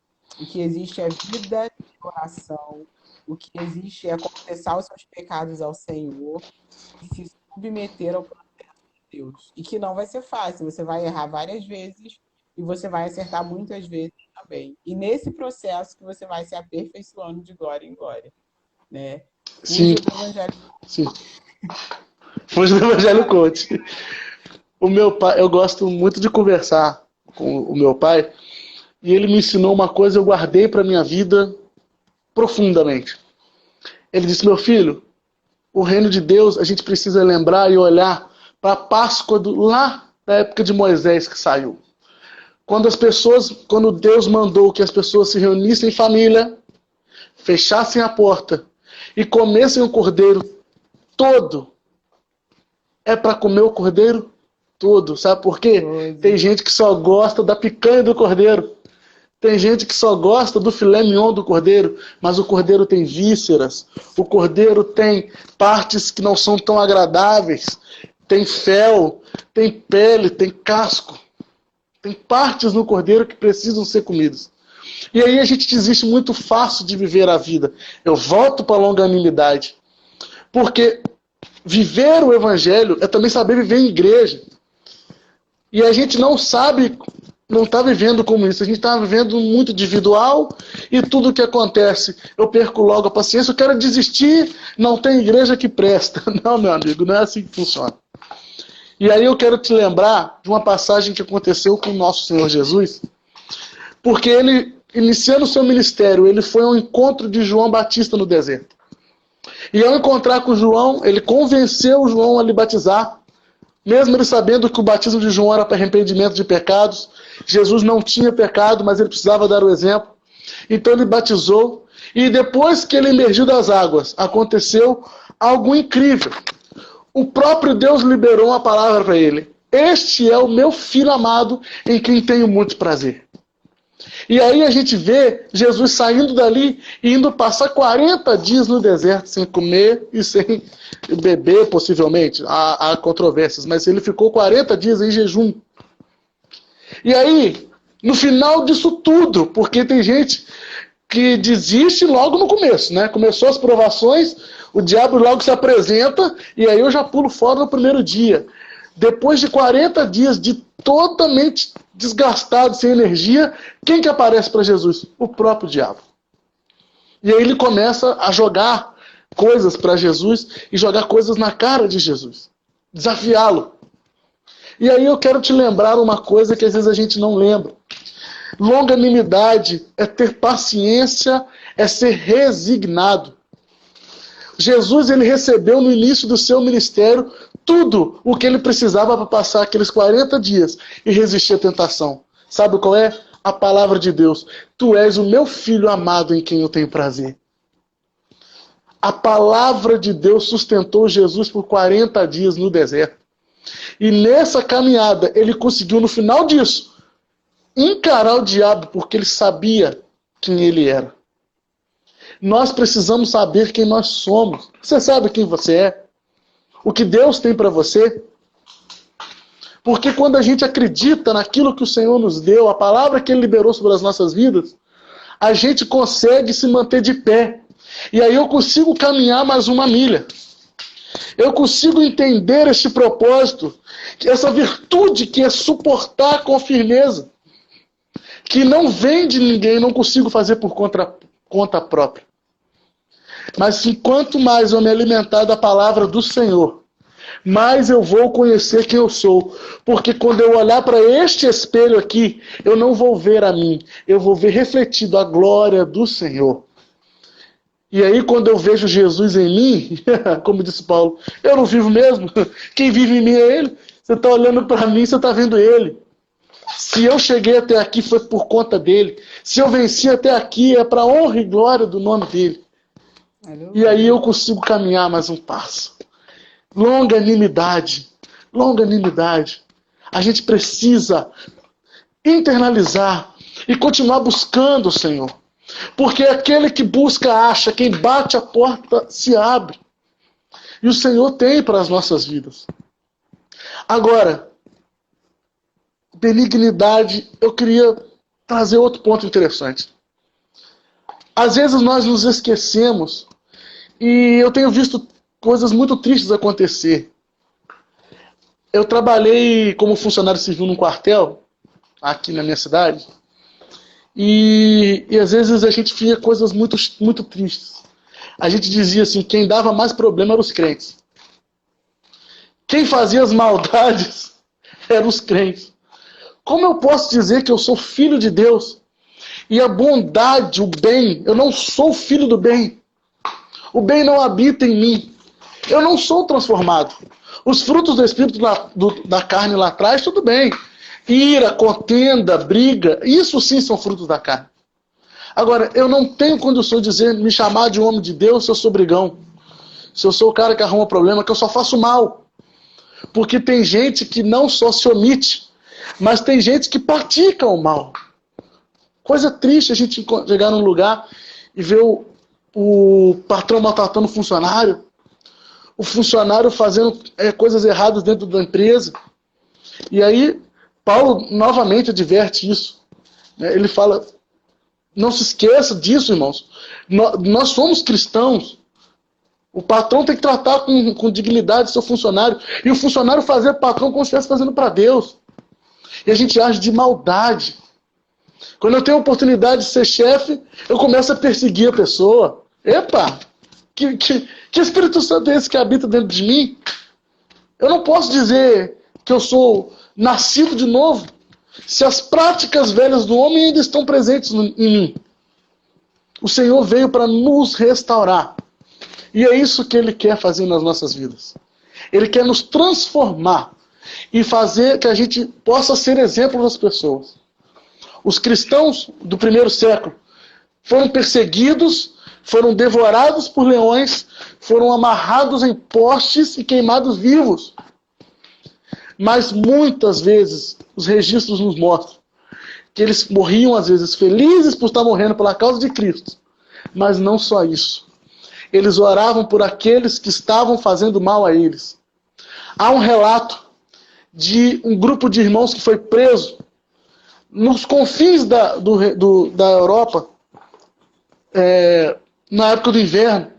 O que existe é vida de oração. O que existe é confessar os seus pecados ao Senhor e se submeter ao processo de Deus. E que não vai ser fácil. Você vai errar várias vezes e você vai acertar muitas vezes também. E nesse processo que você vai se aperfeiçoando de glória em glória. Né? Sim. Do Evangelho. Sim. Fuja do Evangelho Coach. O meu pai, eu gosto muito de conversar com o meu pai e ele me ensinou uma coisa, eu guardei para minha vida profundamente. Ele disse, meu filho, o reino de Deus, a gente precisa lembrar e olhar para a Páscoa lá da época de Moisés que saiu. Quando Deus mandou que as pessoas se reunissem em família, fechassem a porta e comessem o cordeiro todo. É para comer o cordeiro todo, sabe por quê? Tem gente que só gosta da picanha do cordeiro. Tem gente que só gosta do filé mignon do cordeiro, mas o cordeiro tem vísceras, o cordeiro tem partes que não são tão agradáveis, tem fel, tem pele, tem casco. Tem partes no cordeiro que precisam ser comidas. E aí a gente desiste muito fácil de viver a vida. Eu volto para a longanimidade. Porque viver o evangelho é também saber viver em igreja. E a gente não sabe, não está vivendo como isso. A gente está vivendo muito individual e tudo que acontece, eu perco logo a paciência, eu quero desistir, não tem igreja que presta. Não, meu amigo, não é assim que funciona. E aí eu quero te lembrar de uma passagem que aconteceu com o nosso Senhor Jesus, porque ele, iniciando o seu ministério, ele foi ao encontro de João Batista no deserto. E ao encontrar com João, ele convenceu João a lhe batizar, mesmo ele sabendo que o batismo de João era para arrependimento de pecados. Jesus não tinha pecado, mas ele precisava dar o exemplo. Então ele batizou, e depois que ele emergiu das águas, aconteceu algo incrível. O próprio Deus liberou uma palavra para ele. Este é o meu filho amado, em quem tenho muito prazer. E aí a gente vê Jesus saindo dali e indo passar 40 dias no deserto, sem comer e sem beber, possivelmente. Há controvérsias, mas ele ficou 40 dias em jejum. E aí, no final disso tudo, porque tem gente que desiste logo no começo, né? Começou as provações, o diabo logo se apresenta, e aí eu já pulo fora no primeiro dia. Depois de 40 dias de totalmente desgastado, sem energia, quem que aparece para Jesus? O próprio diabo. E aí ele começa a jogar coisas para Jesus e jogar coisas na cara de Jesus. Desafiá-lo. E aí eu quero te lembrar uma coisa que às vezes a gente não lembra. Longanimidade é ter paciência, é ser resignado. Jesus, ele recebeu no início do seu ministério tudo o que ele precisava para passar aqueles 40 dias e resistir à tentação. Sabe qual é? A palavra de Deus. Tu és o meu filho amado em quem eu tenho prazer. A palavra de Deus sustentou Jesus por 40 dias no deserto. E nessa caminhada, ele conseguiu, no final disso, encarar o diabo, porque ele sabia quem ele era. Nós precisamos saber quem nós somos. Você sabe quem você é? O que Deus tem para você? Porque quando a gente acredita naquilo que o Senhor nos deu, a palavra que Ele liberou sobre as nossas vidas, a gente consegue se manter de pé. E aí eu consigo caminhar mais uma milha. Eu consigo entender este propósito, essa virtude que é suportar com firmeza, que não vem de ninguém, não consigo fazer por conta própria. Mas quanto mais eu me alimentar da palavra do Senhor, mais eu vou conhecer quem eu sou. Porque quando eu olhar para este espelho aqui, eu não vou ver a mim, eu vou ver refletido a glória do Senhor. E aí quando eu vejo Jesus em mim, como disse Paulo, eu não vivo mesmo, quem vive em mim é Ele. Você está olhando para mim, você está vendo Ele. Se eu cheguei até aqui foi por conta dele. Se eu venci até aqui é para a honra e glória do nome dele. E aí eu consigo caminhar mais um passo. Longanimidade. Longanimidade. A gente precisa internalizar e continuar buscando o Senhor. Porque aquele que busca acha, quem bate a porta se abre. E o Senhor tem para as nossas vidas. Agora, benignidade, eu queria trazer outro ponto interessante. Às vezes nós nos esquecemos e eu tenho visto coisas muito tristes acontecer. Eu trabalhei como funcionário civil num quartel, aqui na minha cidade, e às vezes a gente via coisas muito, muito tristes. A gente dizia assim, quem dava mais problema eram os crentes. Quem fazia as maldades eram os crentes. Como eu posso dizer que eu sou filho de Deus? E a bondade, o bem, eu não sou filho do bem. O bem não habita em mim. Eu não sou transformado. Os frutos do Espírito da carne lá atrás, tudo bem. Ira, contenda, briga, isso sim são frutos da carne. Agora, eu não tenho condição de me chamar de homem de Deus se eu sou brigão. Se eu sou o cara que arruma problema, que eu só faço mal. Porque tem gente que não só se omite, mas tem gente que pratica o mal. Coisa triste a gente chegar num lugar e ver o patrão maltratando o funcionário fazendo coisas erradas dentro da empresa. E aí, Paulo novamente adverte isso. Ele fala, não se esqueça disso, irmãos. Nós somos cristãos. O patrão tem que tratar com dignidade seu funcionário. E o funcionário fazer patrão como se estivesse fazendo para Deus. E a gente age de maldade. Quando eu tenho a oportunidade de ser chefe, eu começo a perseguir a pessoa. Epa! Que Espírito Santo é esse que habita dentro de mim? Eu não posso dizer que eu sou nascido de novo se as práticas velhas do homem ainda estão presentes em mim. O Senhor veio para nos restaurar. E é isso que Ele quer fazer nas nossas vidas. Ele quer nos transformar e fazer que a gente possa ser exemplo das pessoas. Os cristãos do primeiro século foram perseguidos, foram devorados por leões, foram amarrados em postes e queimados vivos. Mas muitas vezes os registros nos mostram que eles morriam às vezes felizes por estar morrendo pela causa de Cristo. Mas não só isso. Eles oravam por aqueles que estavam fazendo mal a eles. Há um relato de um grupo de irmãos que foi preso nos confins da Europa, na época do inverno.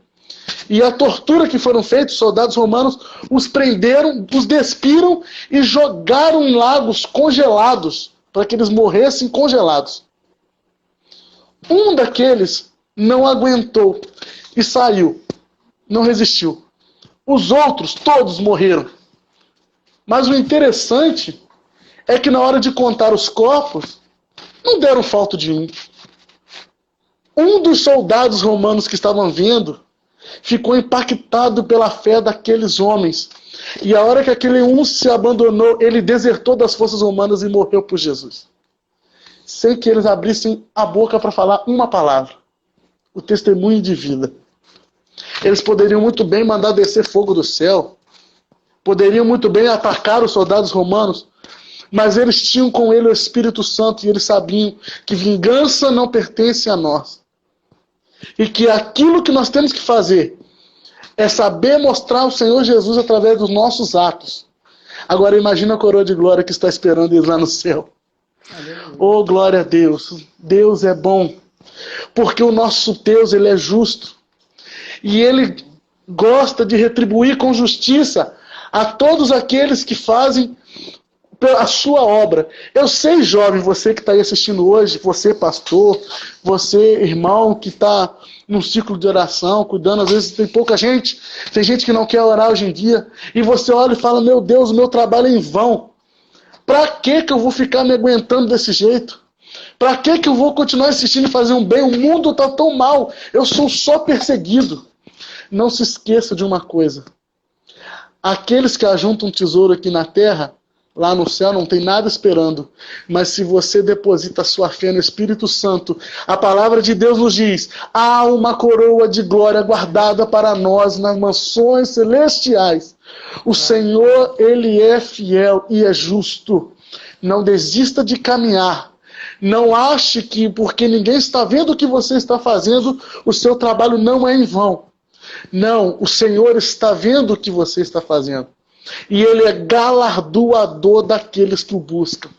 E a tortura que foram feitos, os soldados romanos os prenderam, os despiram e jogaram em lagos congelados, para que eles morressem congelados. Um daqueles não aguentou e saiu, não resistiu. Os outros, todos morreram. Mas o interessante é que na hora de contar os corpos, não deram falta de um. Um dos soldados romanos que estavam vendo ficou impactado pela fé daqueles homens. E a hora que aquele um se abandonou, ele desertou das forças romanas e morreu por Jesus. Sem que eles abrissem a boca para falar uma palavra. O testemunho de vida. Eles poderiam muito bem mandar descer fogo do céu. Poderiam muito bem atacar os soldados romanos. Mas eles tinham com ele o Espírito Santo e eles sabiam que vingança não pertence a nós. E que aquilo que nós temos que fazer é saber mostrar o Senhor Jesus através dos nossos atos. Agora imagina a coroa de glória que está esperando eles lá no céu. Oh, glória a Deus. Deus é bom. Porque o nosso Deus, ele é justo. E ele gosta de retribuir com justiça a todos aqueles que fazem a sua obra. Eu sei, jovem, você que está aí assistindo hoje, você pastor, você irmão que está num ciclo de oração, cuidando, às vezes tem pouca gente, tem gente que não quer orar hoje em dia, e você olha e fala, meu Deus, o meu trabalho é em vão. Para que eu vou ficar me aguentando desse jeito? Para que eu vou continuar insistindo em fazer um bem? O mundo está tão mal, eu sou só perseguido. Não se esqueça de uma coisa. Aqueles que ajuntam um tesouro aqui na terra, lá no céu não tem nada esperando. Mas se você deposita a sua fé no Espírito Santo, a palavra de Deus nos diz, há uma coroa de glória guardada para nós nas mansões celestiais. O Senhor, ele é fiel e é justo. Não desista de caminhar. Não ache que porque ninguém está vendo o que você está fazendo, o seu trabalho não é em vão. Não, o Senhor está vendo o que você está fazendo. E ele é galardoador daqueles que o buscam.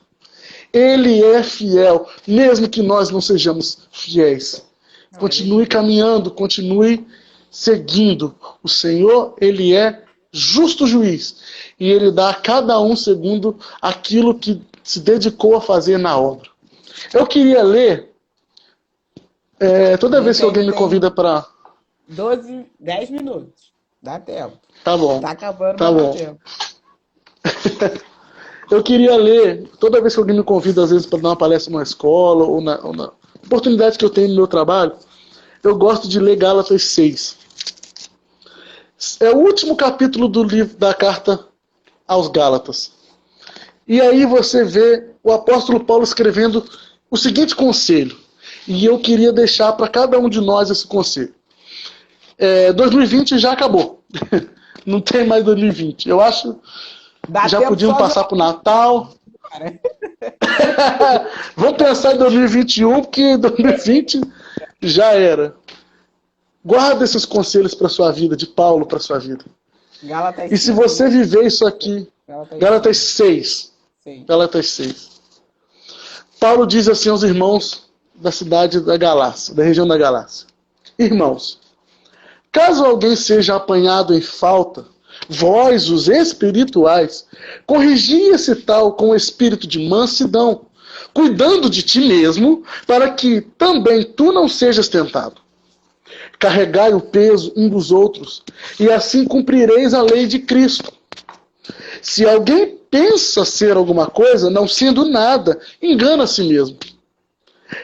Ele é fiel, mesmo que nós não sejamos fiéis. Continue caminhando, continue seguindo. O Senhor, ele é justo juiz. E ele dá a cada um segundo aquilo que se dedicou a fazer na obra. Eu queria ler, toda vez que alguém me convida para... 10 minutos. Dá tempo. Tá bom. Tá acabando, tá mas bom. dá tempo. Eu queria ler, toda vez que alguém me convida, às vezes, para dar uma palestra numa escola, ou na oportunidade que eu tenho no meu trabalho, eu gosto de ler Gálatas 6. É o último capítulo do livro da carta aos Gálatas. E aí você vê o apóstolo Paulo escrevendo o seguinte conselho. E eu queria deixar para cada um de nós esse conselho. 2020 já acabou. Não tem mais 2020. Eu acho que já podiam passar para o Natal. Vamos pensar em 2021, porque 2020 já era. Guarda esses conselhos para sua vida, de Paulo para sua vida. Gálatas e se você viver isso aqui, Gálatas 6. Gálatas 6. Paulo diz assim aos irmãos da cidade da Galácia, da região da Galácia. Irmãos, caso alguém seja apanhado em falta, vós, os espirituais, corrigi esse tal com espírito de mansidão, cuidando de ti mesmo, para que também tu não sejas tentado. Carregai o peso um dos outros, e assim cumprireis a lei de Cristo. Se alguém pensa ser alguma coisa, não sendo nada, engana a si mesmo.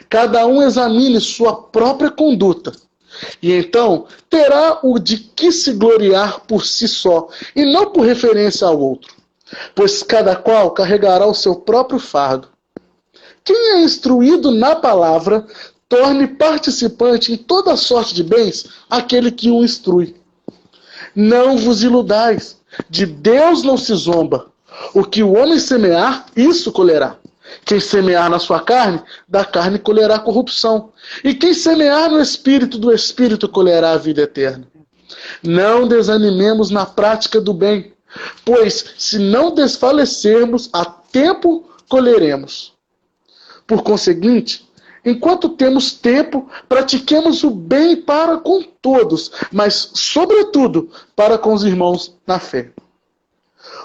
Cada um examine sua própria conduta, e então terá o de que se gloriar por si só, e não por referência ao outro. Pois cada qual carregará o seu próprio fardo. Quem é instruído na palavra, torne participante em toda sorte de bens aquele que o instrui. Não vos iludais, de Deus não se zomba. O que o homem semear, isso colherá. Quem semear na sua carne, da carne colherá corrupção. E quem semear no Espírito, do Espírito colherá a vida eterna. Não desanimemos na prática do bem, pois se não desfalecermos, a tempo colheremos. Por conseguinte, enquanto temos tempo, pratiquemos o bem para com todos, mas, sobretudo, para com os irmãos na fé.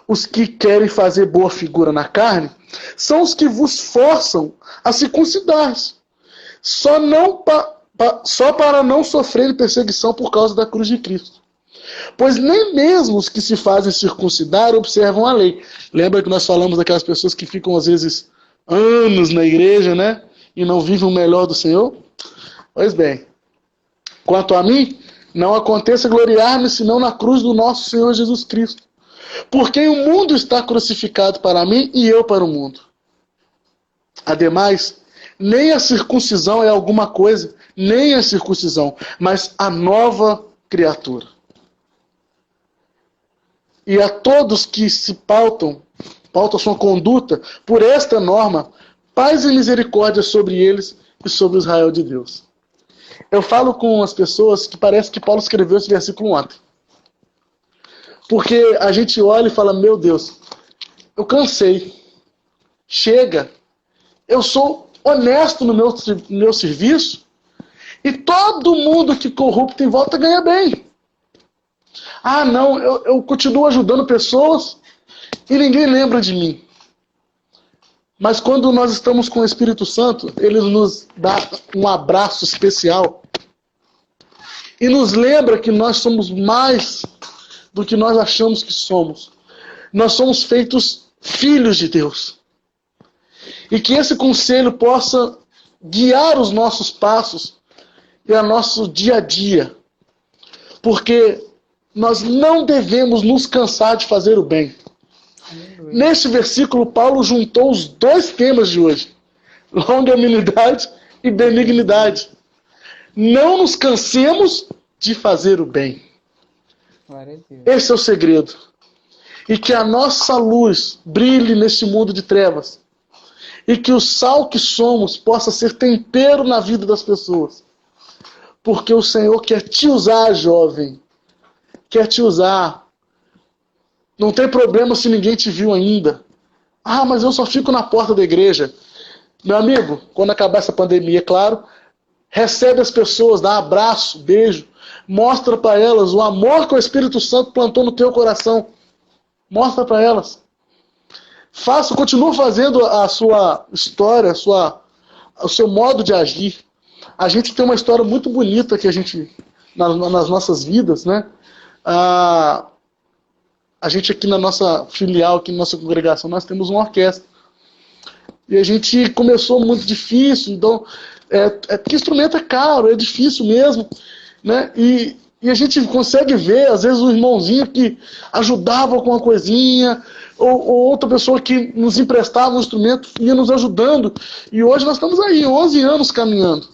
Os que querem fazer boa figura na carne são os que vos forçam a circuncidar-se, só para não sofrerem perseguição por causa da cruz de Cristo. Pois nem mesmo os que se fazem circuncidar observam a lei. Lembra que nós falamos daquelas pessoas que ficam, às vezes, anos na igreja, né? E não vivem o melhor do Senhor? Pois bem, quanto a mim, Não aconteça gloriar-me senão na cruz do nosso Senhor Jesus Cristo. Porque o mundo está crucificado para mim e eu para o mundo. Ademais, nem a circuncisão é alguma coisa, nem a circuncisão, mas a nova criatura. E a todos que se pautam sua conduta por esta norma, paz e misericórdia sobre eles e sobre o Israel de Deus. Eu falo com as pessoas que parece que Paulo escreveu esse versículo ontem. Porque a gente olha e fala, meu Deus, eu cansei. Chega. Eu sou honesto no meu serviço e todo mundo que corrupto em volta ganha bem. Ah, não, eu continuo ajudando pessoas e ninguém lembra de mim. Mas quando nós estamos com o Espírito Santo, ele nos dá um abraço especial e nos lembra que nós somos mais do que nós achamos que somos. Nós somos feitos filhos de Deus. E que esse conselho possa guiar os nossos passos e o nosso dia a dia. Porque nós não devemos nos cansar de fazer o bem. Aleluia. Neste versículo, Paulo juntou os dois temas de hoje: longanimidade e benignidade. Não nos cansemos de fazer o bem. Glória a Deus. Esse é o segredo. E que a nossa luz brilhe neste mundo de trevas. E que o sal que somos possa ser tempero na vida das pessoas. Porque o Senhor quer te usar, jovem. Quer te usar. Não tem problema se ninguém te viu ainda. Ah, mas eu só fico na porta da igreja. Meu amigo, quando acabar essa pandemia, é claro, recebe as pessoas, dá um abraço, beijo. Mostra para elas o amor que o Espírito Santo plantou no teu coração. Mostra para elas. Continua fazendo a sua história, o seu modo de agir. A gente tem uma história muito bonita que a gente, nas nossas vidas, né? A gente aqui na nossa filial, aqui na nossa congregação, nós temos uma orquestra. E a gente começou muito difícil, então, que instrumento é caro, é difícil mesmo, né? E a gente consegue ver, às vezes, um irmãozinho que ajudava com uma coisinha, ou outra pessoa que nos emprestava um instrumento, ia nos ajudando. E hoje nós estamos aí, 11 anos caminhando.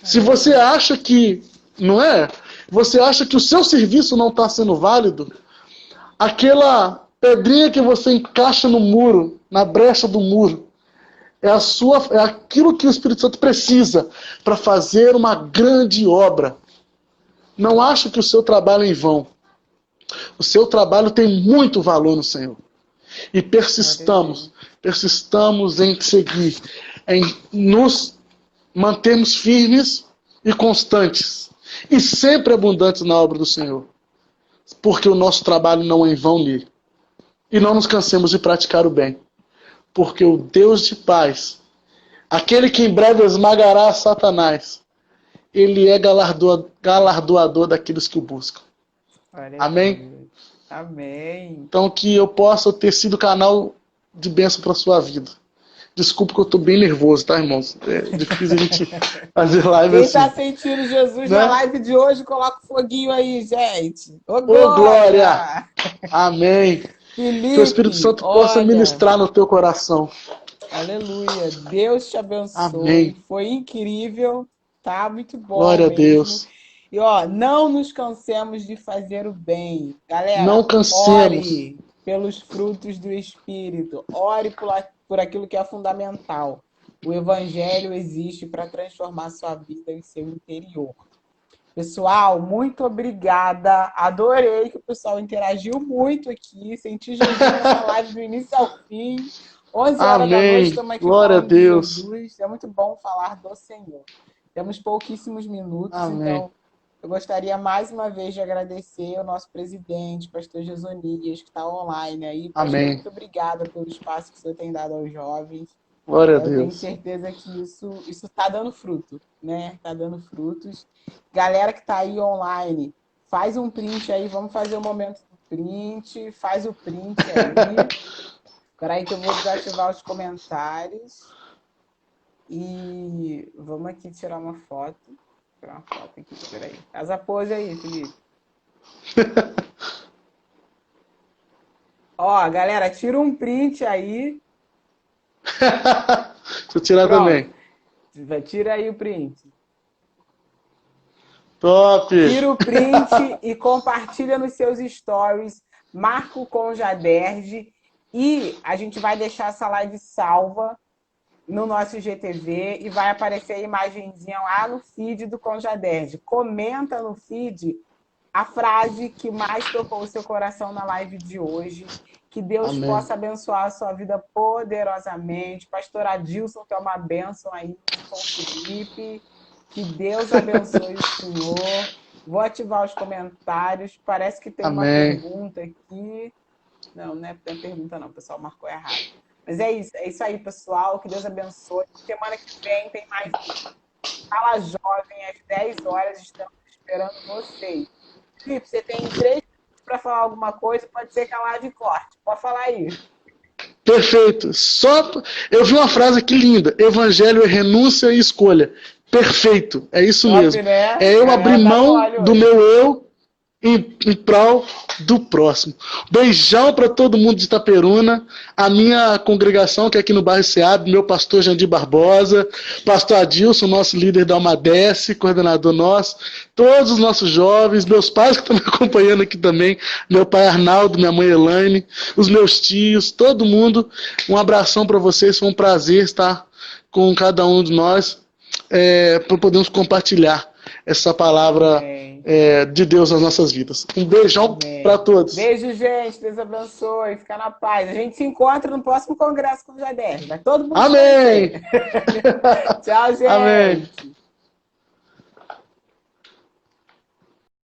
Se você acha que, não é? Você acha que o seu serviço não está sendo válido, aquela pedrinha que você encaixa no muro, na brecha do muro, é aquilo que o Espírito Santo precisa para fazer uma grande obra. Não ache que o seu trabalho é em vão. O seu trabalho tem muito valor no Senhor. E persistamos em seguir, em nos mantermos firmes e constantes, e sempre abundantes na obra do Senhor. Porque o nosso trabalho não é em vão nele. E não nos cansemos de praticar o bem. Porque o Deus de paz, aquele que em breve esmagará Satanás, ele é galardoador daqueles que o buscam. Amém? Amém. Então que eu possa ter sido canal de bênção para a sua vida. Desculpa que eu tô bem nervoso, tá, irmãos? É difícil a gente fazer live Quem assim. tá sentindo Jesus né? na live de hoje, coloca o foguinho aí, gente. Ô, Ô, glória! glória! Amém. Felipe, Que o Espírito Santo possa ministrar no teu coração. Aleluia. Deus te abençoe. Amém. Foi incrível. Tá muito bom Glória mesmo. a Deus. E não nos cansemos de fazer o bem. Galera, Não cansemos. ore pelos frutos do Espírito. Ore por aquilo que é fundamental. O Evangelho existe para transformar sua vida e seu interior. Pessoal, muito obrigada. Adorei que o pessoal interagiu muito aqui. Senti Jesus nessa live do início ao fim. 11 horas da noite, estamos aqui Glória falando a Deus. de Jesus. É muito bom falar do Senhor. Temos pouquíssimos minutos, Amém. então eu gostaria mais uma vez de agradecer ao nosso presidente, pastor Gesonias, que está online aí. Pastor, Amém. muito obrigada pelo espaço que o senhor tem dado aos jovens. Glória a Eu tenho Deus. certeza que isso está dando fruto, né? Está dando frutos. Galera que está aí online, faz um print aí, vamos fazer o momento do print, faz o print aí. Espera aí que eu vou desativar os comentários. E vamos aqui tirar uma foto. tirar uma foto aqui, peraí. Faz a pose aí, Felipe. Ó, galera, tira um print aí. Deixa eu tirar Pronto. também. Tira aí o print. Top! Tira o print e compartilha nos seus stories. Marca o Conjaderge e a gente vai deixar essa live salva no nosso IGTV e vai aparecer a imagenzinha lá no feed do Conjaderge. Comenta no feed a frase que mais tocou o seu coração na live de hoje. Que Deus Amém. possa abençoar a sua vida poderosamente. Pastor Adilson, que é uma bênção aí com o Felipe. Que Deus abençoe o senhor. Vou ativar os comentários. Parece que tem uma Amém. pergunta aqui. Não, não é pergunta não, o pessoal marcou errado. Mas é isso aí, pessoal. Que Deus abençoe. Semana que vem tem mais Fala Jovem, às 10 horas. Estamos esperando vocês. Felipe, você tem 3 minutos para falar alguma coisa, pode ser que a live corte. Pode falar aí. Perfeito. Eu vi uma frase aqui linda: Evangelho é renúncia e escolha. Perfeito. É isso Top, mesmo. né? É eu abrir Tá mão mole do hoje. meu eu em prol do próximo. Beijão para todo mundo de Itaperuna, a minha congregação que é aqui no bairro Seab, meu pastor Jandir Barbosa, pastor Adilson, nosso líder da Almadece, coordenador nosso, todos os nossos jovens, meus pais que estão me acompanhando aqui também, meu pai Arnaldo, minha mãe Elaine, os meus tios, todo mundo, um abração para vocês, foi um prazer estar com cada um de nós, para podermos compartilhar essa palavra de Deus nas nossas vidas. Um beijão para todos. Beijo, gente. Deus abençoe. Fica na paz. A gente se encontra no próximo congresso com o Jader. Vai todo mundo. Amém. Tchau, gente. Amém.